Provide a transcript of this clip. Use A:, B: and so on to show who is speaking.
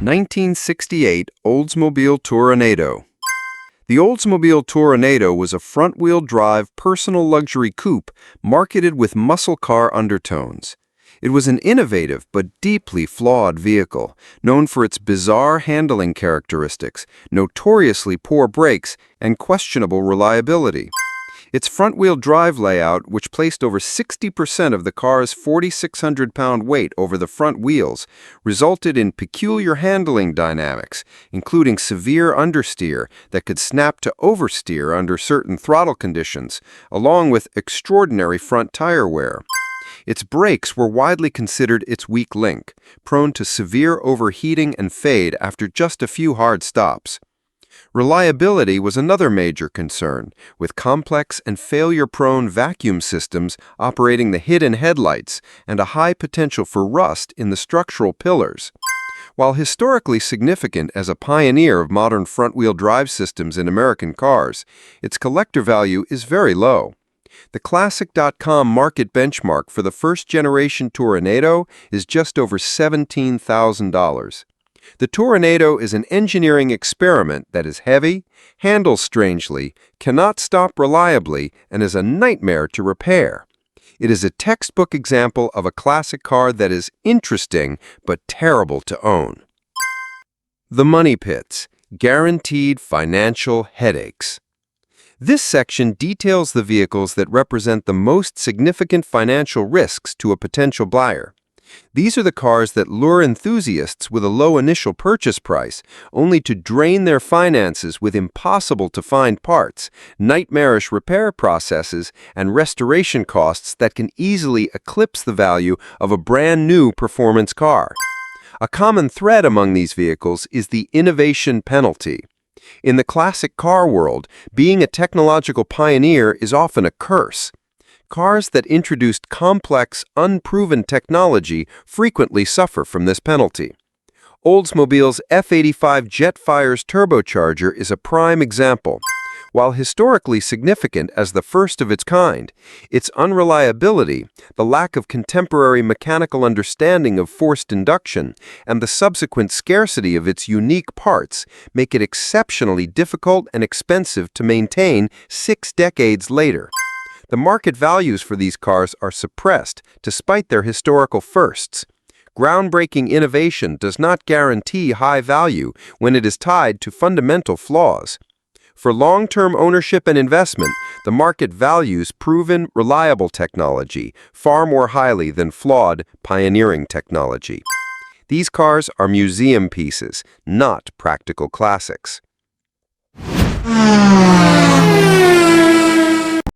A: 1968 Oldsmobile Toronado. The Oldsmobile Toronado was a front-wheel drive personal luxury coupe marketed with muscle car undertones. It was an innovative but deeply flawed vehicle, known for its bizarre handling characteristics, notoriously poor brakes, and questionable reliability. Its front-wheel drive layout, which placed over 60% of the car's 4,600-pound weight over the front wheels, resulted in peculiar handling dynamics, including severe understeer that could snap to oversteer under certain throttle conditions, along with extraordinary front tire wear. Its brakes were widely considered its weak link, prone to severe overheating and fade after just a few hard stops. Reliability was another major concern, with complex and failure-prone vacuum systems operating the hidden headlights and a high potential for rust in the structural pillars. While historically significant as a pioneer of modern front-wheel drive systems in American cars, its collector value is very low. The Classic.com market benchmark for the first-generation Toronado is just over $17,000. The Toronado is an engineering experiment that is heavy, handles strangely, cannot stop reliably, and is a nightmare to repair. It is a textbook example of a classic car that is interesting but terrible to own. The Money Pits: Guaranteed Financial Headaches. This section details the vehicles that represent the most significant financial risks to a potential buyer. These are the cars that lure enthusiasts with a low initial purchase price, only to drain their finances with impossible-to-find parts, nightmarish repair processes, and restoration costs that can easily eclipse the value of a brand-new performance car. A common thread among these vehicles is the innovation penalty. In the classic car world, being a technological pioneer is often a curse. Cars that introduced complex, unproven technology frequently suffer from this penalty. Oldsmobile's F85 Jetfire's turbocharger is a prime example. While historically significant as the first of its kind, its unreliability, the lack of contemporary mechanical understanding of forced induction, and the subsequent scarcity of its unique parts make it exceptionally difficult and expensive to maintain 6 decades later. The market values for these cars are suppressed despite their historical firsts. Groundbreaking innovation does not guarantee high value when it is tied to fundamental flaws. For long-term ownership and investment, the market values proven, reliable technology far more highly than flawed, pioneering technology. These cars are museum pieces, not practical classics.